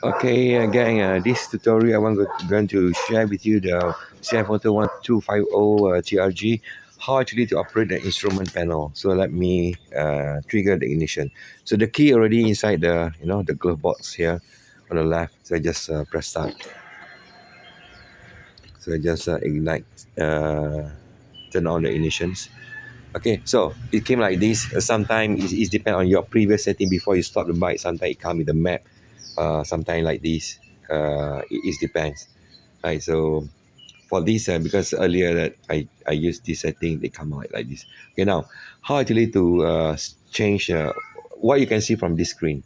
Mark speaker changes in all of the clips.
Speaker 1: Okay, gang, this tutorial going to share with you the Cfmoto 1250 TRG, how actually to operate the instrument panel. So let me trigger the ignition. So the key already inside the the glove box here on the left. So I just press start. So I just ignite, turn on the ignitions. Okay, so it came like this. Sometimes it depends on your previous setting before you stop the bike. Sometimes it comes with a map. Sometimes like this. It depends. Right. So for this, because earlier that I used this setting, they come out like this. Okay, now how actually to change what you can see from this screen.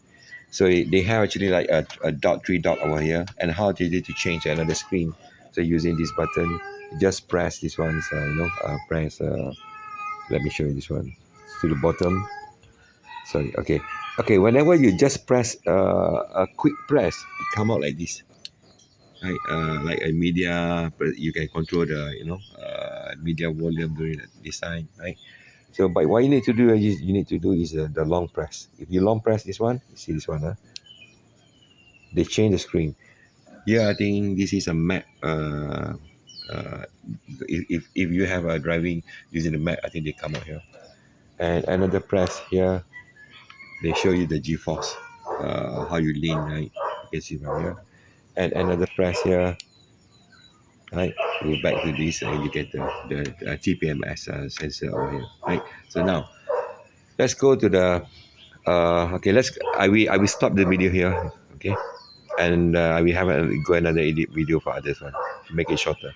Speaker 1: So they have actually like a dot, three dot over here, and how actually to change another screen. So using this button, just press this one. So press. Let me show you this one to the bottom. Sorry. Okay. Okay. Whenever you just press a quick press, it come out like this. Right. Like a media, you can control the media volume during this time. Right. So, but what you need to do is you need to do is the long press. If you long press this one, you see this one, they change the screen. Yeah, I think this is a map. Uh, if you have a driving using the map, I think they come out here. And another press here, they show you the G-force, how you lean, right? You can see from here. And another press here, right? Go back to this indicator, the TPMS sensor over here, right? So now let's go to the okay. I will stop the video here, okay? And I will have go another edit video for others one to make it shorter.